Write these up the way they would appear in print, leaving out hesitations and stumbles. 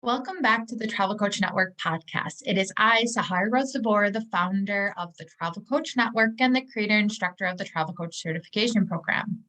Welcome back to the Travel Coach Network podcast. It is I, Sahar Rozabor, the founder of the Travel Coach Network and the creator and instructor of the Travel Coach Certification Program.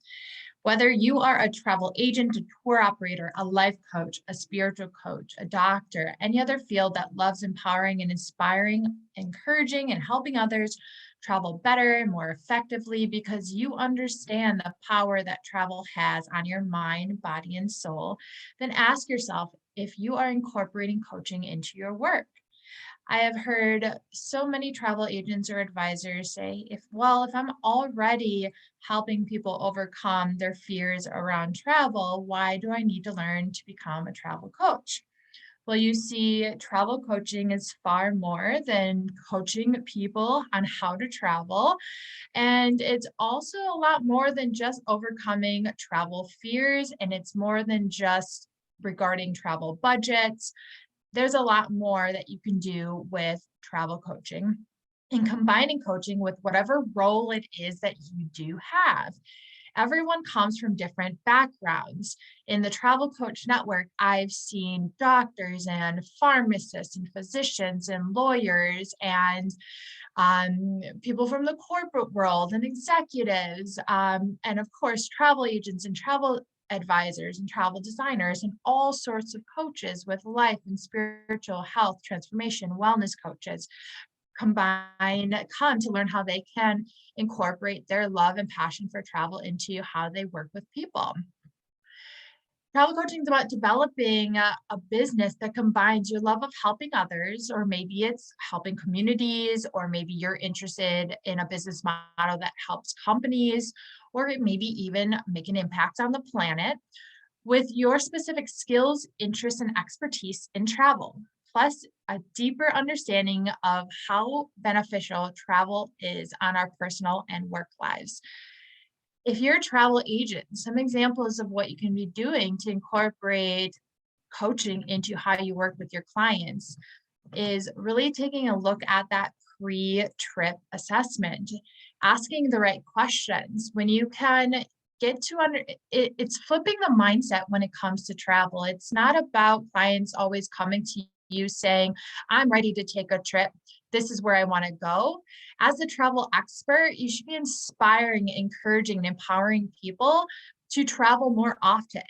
Whether you are a travel agent, a tour operator, a life coach, a spiritual coach, a doctor, any other field that loves empowering and inspiring, encouraging, and helping others travel better and more effectively because you understand the power that travel has on your mind, body, and soul, then ask yourself if you are incorporating coaching into your work. I have heard so many travel agents or advisors say, if I'm already helping people overcome their fears around travel, why do I need to learn to become a travel coach? Well, you see, travel coaching is far more than coaching people on how to travel. And it's also a lot more than just overcoming travel fears. And it's more than just regarding travel budgets. There's a lot more that you can do with travel coaching and combining coaching with whatever role it is that you do have. Everyone comes from different backgrounds. In the Travel Coach Network, I've seen doctors and pharmacists and physicians and lawyers and people from the corporate world and executives, and of course, travel agents and travel advisors and travel designers and all sorts of coaches with life and spiritual health, transformation, wellness coaches come to learn how they can incorporate their love and passion for travel into how they work with people. Travel coaching is about developing a business that combines your love of helping others, or maybe it's helping communities, or maybe you're interested in a business model that helps companies, or maybe even make an impact on the planet with your specific skills, interests, and expertise in travel, plus a deeper understanding of how beneficial travel is on our personal and work lives. If you're a travel agent, some examples of what you can be doing to incorporate coaching into how you work with your clients is really taking a look at that pre-trip assessment, asking the right questions. When you can get to it's flipping the mindset when it comes to travel. It's not about clients always coming to you saying, I'm ready to take a trip. This is where I want to go. As a travel expert, you should be inspiring, encouraging, and empowering people to travel more often,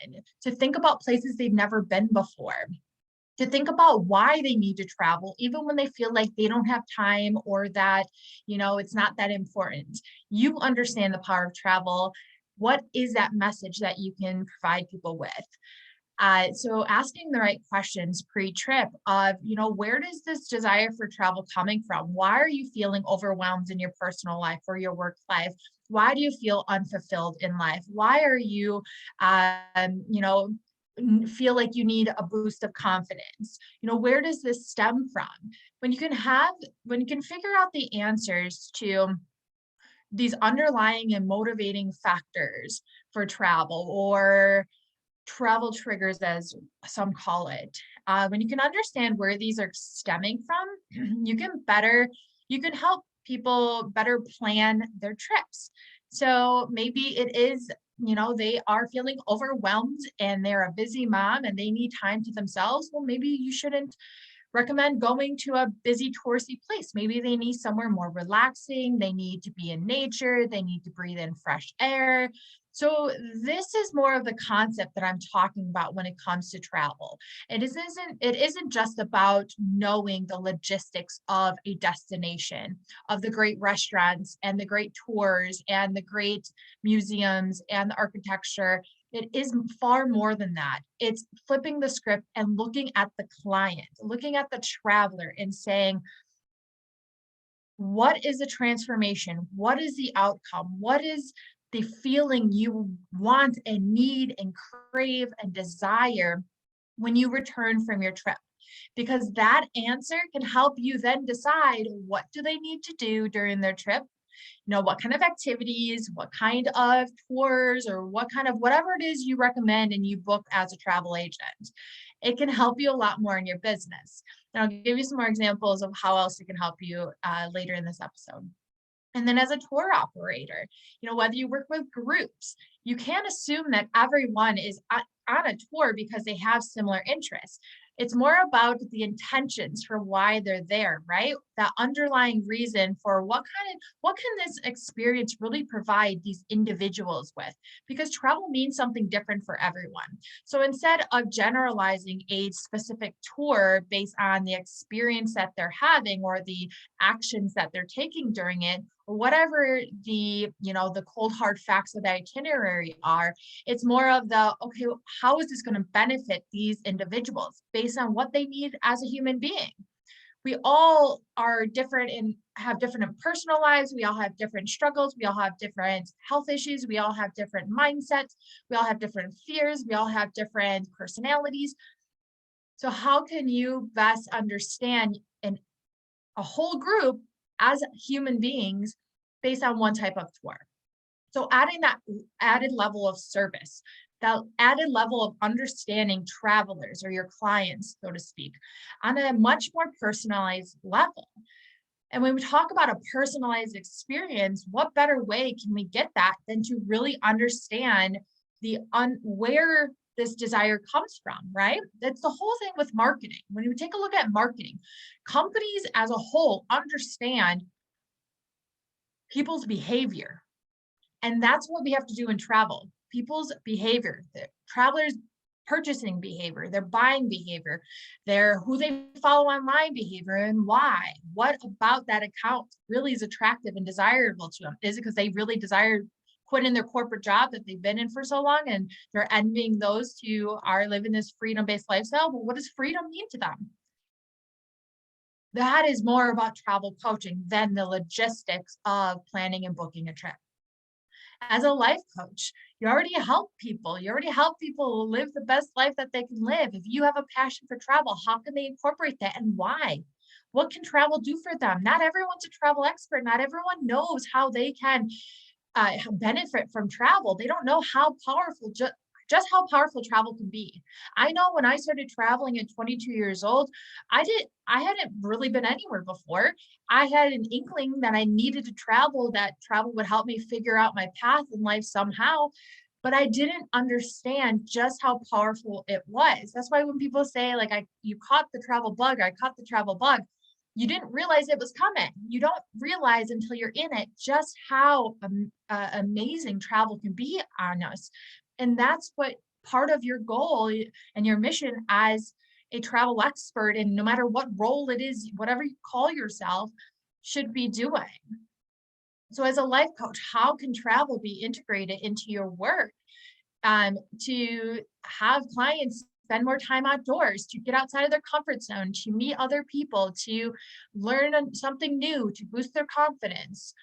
to think about places they've never been before, to think about why they need to travel, even when they feel like they don't have time or that, it's not that important. You understand the power of travel. What is that message that you can provide people with? So asking the right questions pre-trip of, where does this desire for travel coming from? Why are you feeling overwhelmed in your personal life or your work life? Why do you feel unfulfilled in life? Why are you, feel like you need a boost of confidence? Where does this stem from? When you can figure out the answers to these underlying and motivating factors for travel, or travel triggers, as some call it. When you can understand where these are stemming from, you can help people better plan their trips. So maybe it is, they are feeling overwhelmed and they're a busy mom and they need time to themselves. Well, maybe you shouldn't recommend going to a busy touristy place. Maybe they need somewhere more relaxing. They need to be in nature. They need to breathe in fresh air. So this is more of the concept that I'm talking about when it comes to travel. It isn't just about knowing the logistics of a destination, of the great restaurants and the great tours and the great museums and the architecture. It is far more than that. It's flipping the script and looking at the client, looking at the traveler and saying, what is the transformation? What is the outcome? What is the feeling you want and need and crave and desire when you return from your trip? Because that answer can help you then decide, what do they need to do during their trip? What kind of activities, what kind of tours, or what kind of whatever it is you recommend and you book as a travel agent. It can help you a lot more in your business. And I'll give you some more examples of how else it can help you later in this episode. And then as a tour operator, whether you work with groups, you can't assume that everyone is on a tour because they have similar interests. It's more about the intentions for why they're there, right? That underlying reason for what can this experience really provide these individuals with? Because travel means something different for everyone. So instead of generalizing a specific tour based on the experience that they're having or the actions that they're taking during it, or whatever the cold hard facts of the itinerary are, it's more of the, okay, how is this going to benefit these individuals based on what they need as a human being? We all are different and have different personal lives. We all have different struggles. We all have different health issues. We all have different mindsets. We all have different fears. We all have different personalities. So how can you best understand a whole group as human beings based on one type of tour? So adding that added level of service, that added level of understanding travelers or your clients, so to speak, on a much more personalized level. And when we talk about a personalized experience, what better way can we get that than to really understand where this desire comes from, right? That's the whole thing with marketing. When you take a look at marketing, companies as a whole understand people's behavior. And that's what we have to do in travel. People's behavior, the travelers' purchasing behavior, their buying behavior, their who they follow online behavior and why. What about that account really is attractive and desirable to them? Is it because they really desire quitting their corporate job that they've been in for so long and they're envying those who are living this freedom-based lifestyle? Well, what does freedom mean to them? That is more about travel coaching than the logistics of planning and booking a trip. As a life coach, you already help people. You already help people live the best life that they can live. If you have a passion for travel, how can they incorporate that and why? What can travel do for them? Not everyone's a travel expert. Not everyone knows how they can benefit from travel. They don't know how powerful, just how powerful travel can be. I know when I started traveling at 22 years old, I hadn't really been anywhere before. I had an inkling that I needed to travel, that travel would help me figure out my path in life somehow, but I didn't understand just how powerful it was. That's why when people say like you caught the travel bug, or I caught the travel bug, you didn't realize it was coming. You don't realize until you're in it just how amazing travel can be on us. And that's what part of your goal and your mission as a travel expert, and no matter what role it is, whatever you call yourself, should be doing. So as a life coach, how can travel be integrated into your work? To have clients spend more time outdoors, to get outside of their comfort zone, to meet other people, to learn something new, to boost their confidence.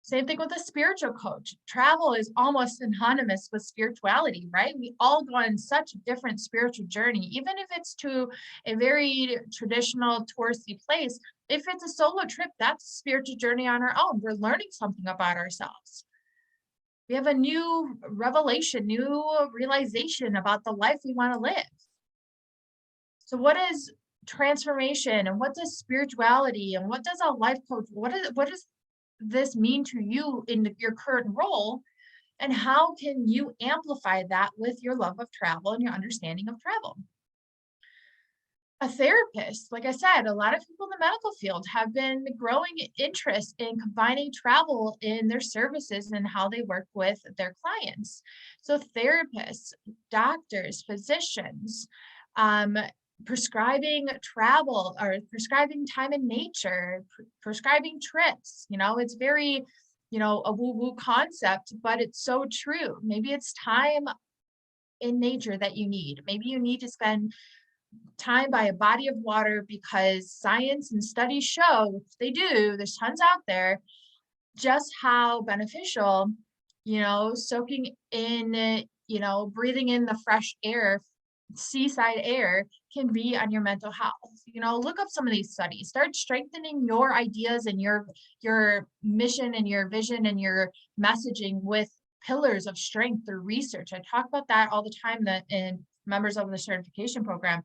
Same thing with a spiritual coach. Travel is almost synonymous with spirituality, right? We all go on such a different spiritual journey, even if it's to a very traditional touristy place. If it's a solo trip, that's a spiritual journey on our own. We're learning something about ourselves. We have a new revelation, new realization about the life we want to live. So what is transformation and what does spirituality and what does a life coach, what does this mean to you in your current role? And how can you amplify that with your love of travel and your understanding of travel? A therapist, like I said, a lot of people in the medical field have been growing interest in combining travel in their services and how they work with their clients. So therapists, doctors, physicians, prescribing travel or prescribing time in nature, prescribing trips. It's very, a woo-woo concept, but it's so true. Maybe it's time in nature that you need. Maybe you need to spend time by a body of water because science and studies show, which they do, there's tons out there, just how beneficial, soaking in, breathing in the fresh air, seaside air can be on your mental health. Look up some of these studies. Start strengthening your ideas and your mission and your vision and your messaging with pillars of strength through research. I talk about that all the time that in members of the certification program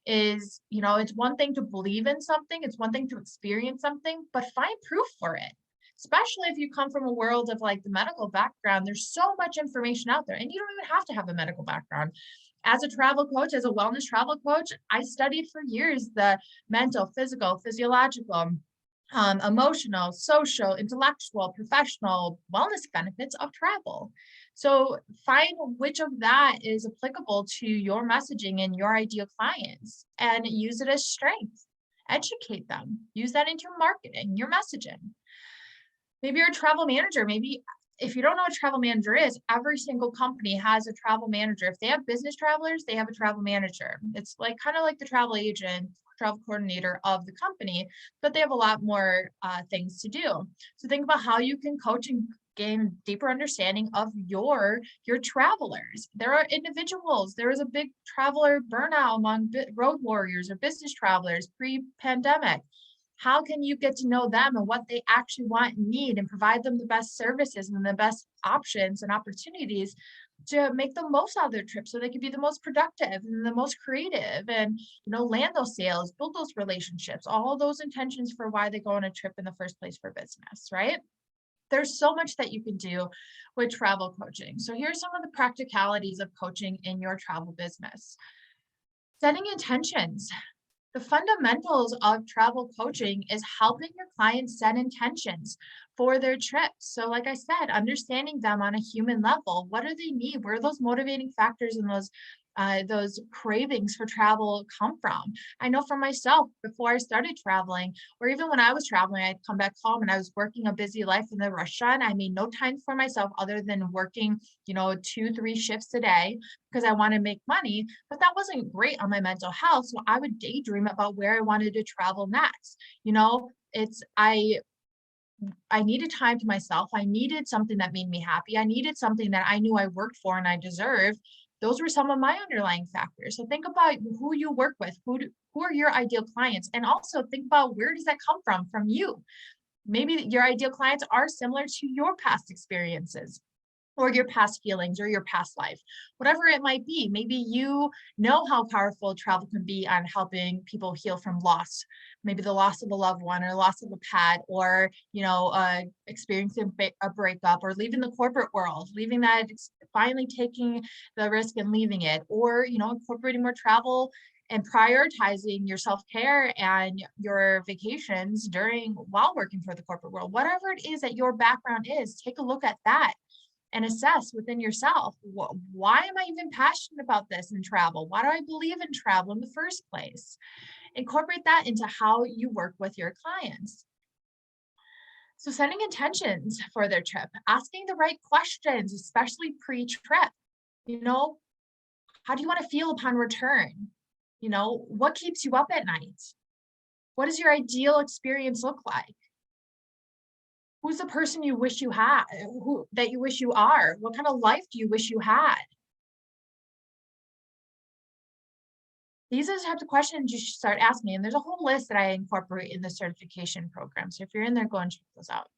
is, it's one thing to believe in something, it's one thing to experience something, but find proof for it. Especially if you come from a world of like the medical background, there's so much information out there and you don't even have to have a medical background. As a travel coach, as a wellness travel coach, I studied for years the mental, physical, physiological, emotional, social, intellectual, professional wellness benefits of travel. So find which of that is applicable to your messaging and your ideal clients and use it as strength. Educate them. Use that into your marketing, your messaging. Maybe you're a travel manager. Maybe if you don't know what a travel manager is, every single company has a travel manager. If they have business travelers, they have a travel manager. It's like kind of like the travel agent, travel coordinator of the company, but they have a lot more things to do. So think about how you can coach and gain deeper understanding of your travelers. There are individuals. There is a big traveler burnout among road warriors or business travelers pre-pandemic. How can you get to know them and what they actually want and need and provide them the best services and the best options and opportunities to make the most out of their trip so they can be the most productive and the most creative and land those sales, build those relationships, all those intentions for why they go on a trip in the first place for business, right? There's so much that you can do with travel coaching. So here's some of the practicalities of coaching in your travel business. Setting intentions. The fundamentals of travel coaching is helping your clients set intentions for their trips. So like I said, understanding them on a human level. What do they need? Where are those motivating factors and those cravings for travel come from? I know for myself, before I started traveling, or even when I was traveling, I'd come back home and I was working a busy life in the restaurant. I made no time for myself other than working, 2-3 shifts a day because I want to make money, but that wasn't great on my mental health. So I would daydream about where I wanted to travel next. I needed time to myself. I needed something that made me happy. I needed something that I knew I worked for and I deserved. Those were some of my underlying factors. So think about who you work with, who are your ideal clients, and also think about where does that come from you. Maybe your ideal clients are similar to your past experiences or your past feelings or your past life, whatever it might be. Maybe you know how powerful travel can be on helping people heal from loss, maybe the loss of a loved one or loss of a pet, or, experiencing a breakup or leaving the corporate world, leaving that, finally taking the risk and leaving it, or, incorporating more travel and prioritizing your self-care and your vacations while working for the corporate world. Whatever it is that your background is, take a look at that and assess within yourself, why am I even passionate about this in travel? Why do I believe in travel in the first place? Incorporate that into how you work with your clients. So setting intentions for their trip, asking the right questions, especially pre-trip. How do you want to feel upon return? What keeps you up at night? What does your ideal experience look like? Who's the person you wish you had, that you wish you are? What kind of life do you wish you had? These are the types of questions you should start asking. And there's a whole list that I incorporate in the certification program. So if you're in there, go and check those out.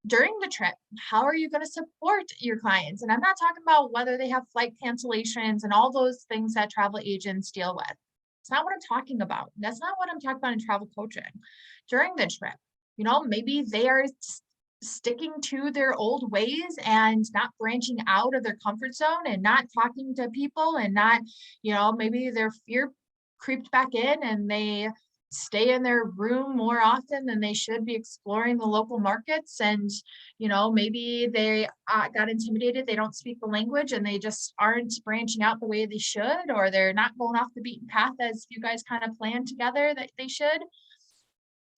During the trip, how are you going to support your clients? And I'm not talking about whether they have flight cancellations and all those things that travel agents deal with. It's not what I'm talking about. That's not what I'm talking about in travel coaching. During the trip, maybe they are sticking to their old ways and not branching out of their comfort zone and not talking to people and not, maybe their fear creeped back in and they stay in their room more often than they should be exploring the local markets. And, maybe they got intimidated. They don't speak the language and they just aren't branching out the way they should, or they're not going off the beaten path as you guys kind of planned together that they should.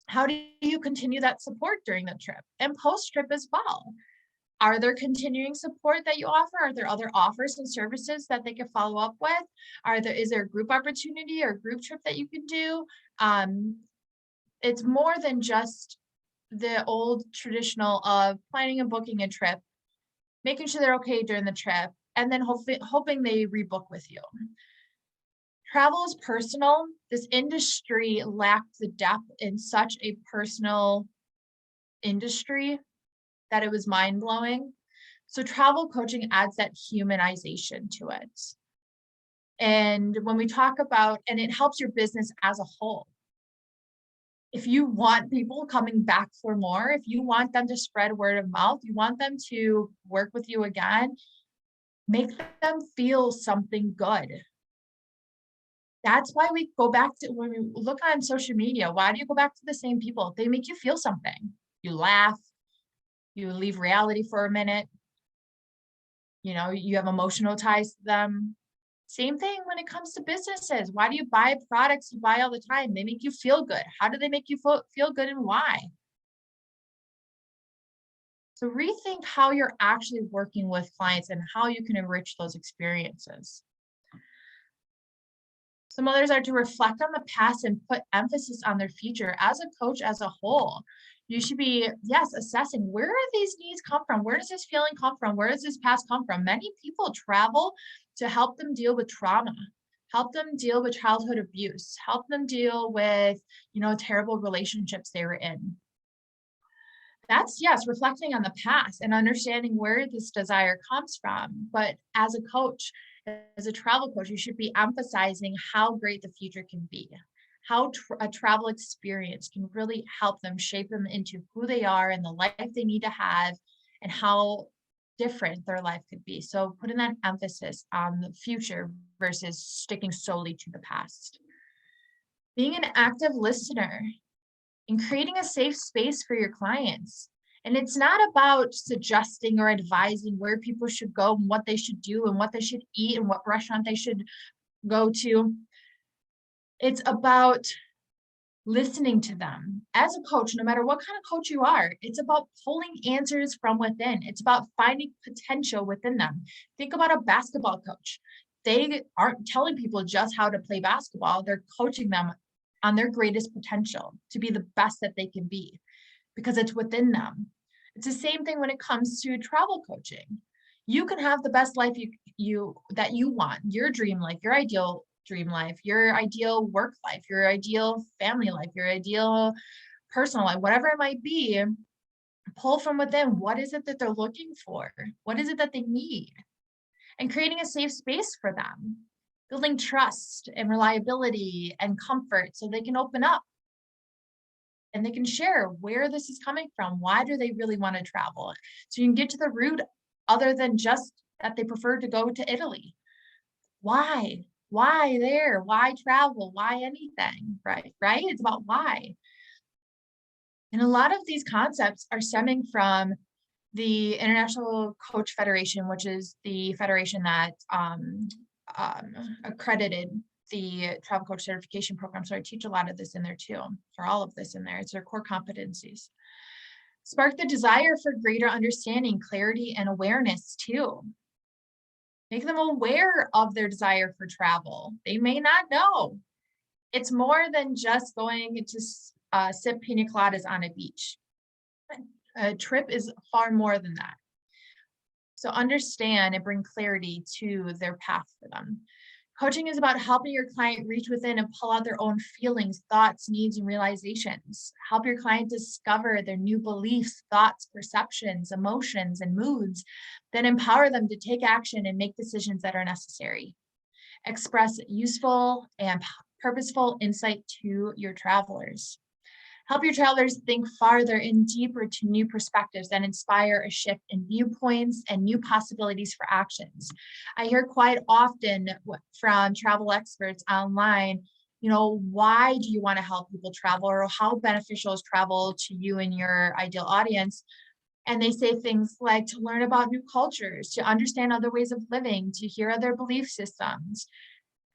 How do you continue that support during the trip and post-trip as well? Are there continuing support that you offer? Are there other offers and services that they can follow up with? Is there a group opportunity or group trip that you can do? It's more than just the old traditional of planning and booking a trip, making sure they're okay during the trip, and then hoping they rebook with you. Travel is personal. This industry lacked the depth in such a personal industry that it was mind-blowing. So travel coaching adds that humanization to it. And when we talk about, and it helps your business as a whole. If you want people coming back for more, if you want them to spread word of mouth, you want them to work with you again, Make them feel something good. That's why we go back to when we look on social media, why do you go back to the same people? They make you feel something. You laugh, you leave reality for a minute, you have emotional ties to them. Same thing when it comes to businesses. Why do you buy products you buy all the time? They make you feel good. How do they make you feel good and why? So rethink how you're actually working with clients and how you can enrich those experiences. Some others are to reflect on the past and put emphasis on their future. As a coach, as a whole, you should be, yes, assessing where are these needs come from? Where does this feeling come from? Where does this past come from? Many people travel to help them deal with trauma, help them deal with childhood abuse, help them deal with, terrible relationships they were in. That's, yes, reflecting on the past and understanding where this desire comes from. But as a coach, as a travel coach, you should be emphasizing how great the future can be, how a travel experience can really help them shape them into who they are and the life they need to have, and how different their life could be. So putting that emphasis on the future versus sticking solely to the past. Being an active listener and creating a safe space for your clients. And it's not about suggesting or advising where people should go and what they should do and what they should eat and what restaurant they should go to. It's about listening to them. As a coach, no matter what kind of coach you are, it's about pulling answers from within. It's about finding potential within them. Think about a basketball coach. They aren't telling people just how to play basketball, they're coaching them on their greatest potential to be the best that they can be because it's within them. It's the same thing when it comes to travel coaching. You can have the best life you that you want, your dream life, your ideal dream life, your ideal work life, your ideal family life, your ideal personal life, whatever it might be. Pull from within. What is it that they're looking for? What is it that they need? And creating a safe space for them, building trust and reliability and comfort so they can open up and they can share where this is coming from. Why do they really want to travel? So you can get to the root other than just that they prefer to go to Italy. Why? Why there? Why travel? Why anything? Right? It's about why. And a lot of these concepts are stemming from the International Coach Federation, which is the federation that accredited the travel coach certification program. So I teach a lot of this in there too, or all of this in there. It's their core competencies. Spark the desire for greater understanding, clarity, and awareness too. Make them aware of their desire for travel. They may not know. It's more than just going to sip pina coladas on a beach. A trip is far more than that. So understand and bring clarity to their path for them. Coaching is about helping your client reach within and pull out their own feelings, thoughts, needs, and realizations. Help your client discover their new beliefs, thoughts, perceptions, emotions, and moods. Then empower them to take action and make decisions that are necessary. Express useful and purposeful insight to your travelers. Help your travelers think farther and deeper to new perspectives that inspire a shift in viewpoints and new possibilities for actions. I hear quite often from travel experts online, why do you want to help people travel, or how beneficial is travel to you and your ideal audience? And they say things like to learn about new cultures, to understand other ways of living, to hear other belief systems.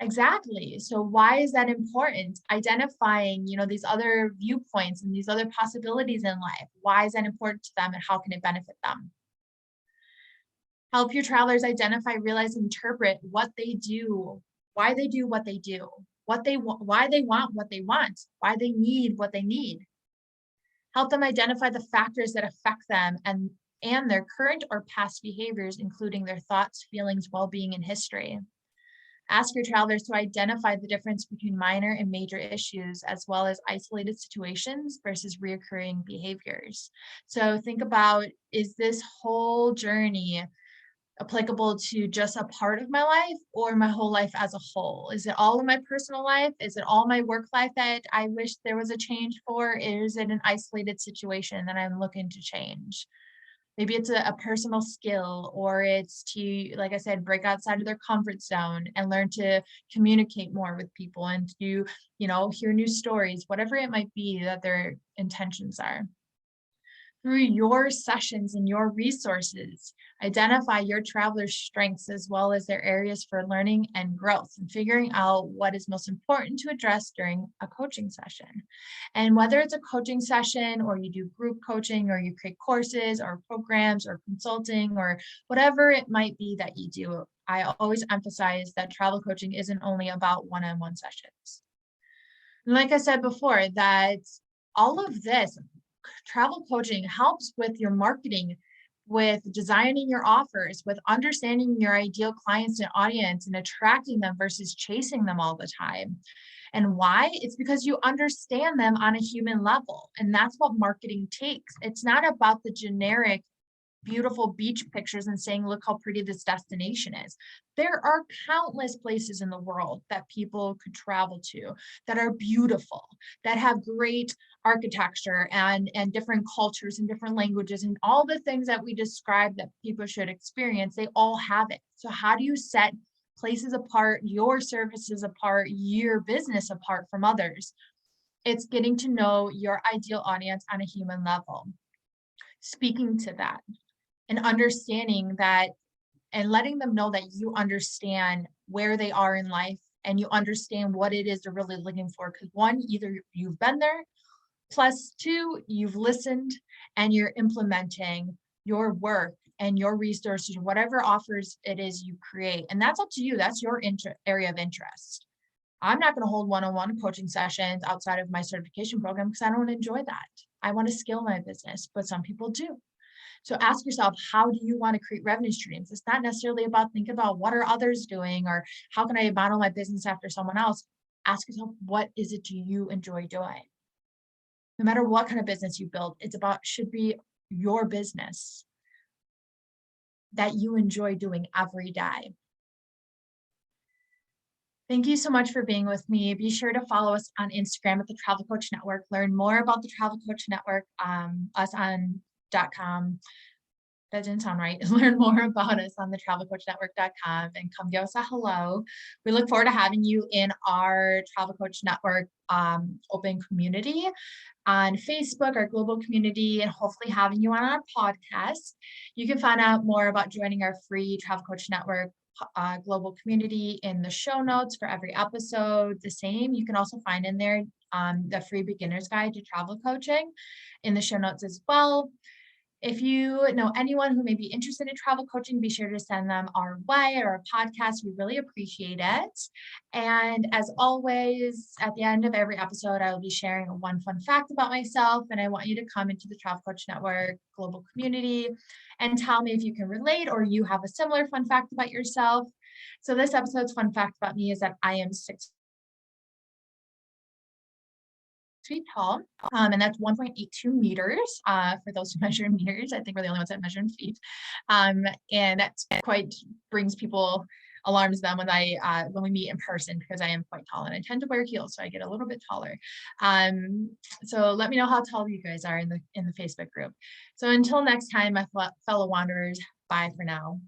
Exactly. So why is that important? Identifying, these other viewpoints and these other possibilities in life. Why is that important to them and how can it benefit them? Help your travelers identify, realize, and interpret what they do, why they do what they do, why they want what they want, why they need what they need. Help them identify the factors that affect them and their current or past behaviors, including their thoughts, feelings, well-being, and history. Ask your travelers to identify the difference between minor and major issues, as well as isolated situations versus reoccurring behaviors. So think about, is this whole journey applicable to just a part of my life or my whole life as a whole? Is it all of my personal life? Is it all my work life that I wish there was a change for? Or is it an isolated situation that I'm looking to change? Maybe it's a personal skill, or it's to, like I said, break outside of their comfort zone and learn to communicate more with people and to, hear new stories, whatever it might be that their intentions are. Through your sessions and your resources, identify your travelers' strengths as well as their areas for learning and growth, and figuring out what is most important to address during a coaching session. And whether it's a coaching session or you do group coaching or you create courses or programs or consulting or whatever it might be that you do, I always emphasize that travel coaching isn't only about one-on-one sessions. And like I said before, that all of this travel coaching helps with your marketing, with designing your offers, with understanding your ideal clients and audience and attracting them versus chasing them all the time. And why? It's because you understand them on a human level. And that's what marketing takes. It's not about the generic beautiful beach pictures and saying, look how pretty this destination is. There are countless places in the world that people could travel to that are beautiful, that have great architecture and different cultures and different languages and all the things that we describe that people should experience. They all have it. So how do you set places apart, your services apart, your business apart from others? It's getting to know your ideal audience on a human level, speaking to that, and understanding that, and letting them know that you understand where they are in life and you understand what it is they're really looking for. Because one, either you've been there, plus two, you've listened and you're implementing your work and your resources, whatever offers it is you create. And that's up to you. That's your area of interest. I'm not going to hold one-on-one coaching sessions outside of my certification program because I don't enjoy that. I want to scale my business, but some people do. So ask yourself, how do you want to create revenue streams? It's not necessarily about think about what are others doing or how can I model my business after someone else. Ask yourself, what is it do you enjoy doing? No matter what kind of business you build, it's about should be your business that you enjoy doing every day. Thank you so much for being with me. Be sure to follow us on Instagram at the Travel Coach Network. Learn more about the Travel Coach Network, us on .com. That didn't sound right. Learn more about us on the travelcoachnetwork.com and come give us a hello. We look forward to having you in our Travel Coach Network open community on Facebook, our global community, and hopefully having you on our podcast. You can find out more about joining our free Travel Coach Network global community in the show notes for every episode. The same, you can also find in there the free beginner's guide to travel coaching in the show notes as well. If you know anyone who may be interested in travel coaching, be sure to send them our way or a podcast. We really appreciate it. And as always, at the end of every episode, I will be sharing one fun fact about myself. And I want you to come into the Travel Coach Network global community and tell me if you can relate or you have a similar fun fact about yourself. So this episode's fun fact about me is that I am 6 feet tall, and that's 1.82 meters for those who measure in meters. I think we're the only ones that measure in feet, and that's quite brings people alarms them when we meet in person because I am quite tall and I tend to wear heels, so I get a little bit taller. So let me know how tall you guys are in the Facebook group. So until next time, my fellow wanderers, bye for now.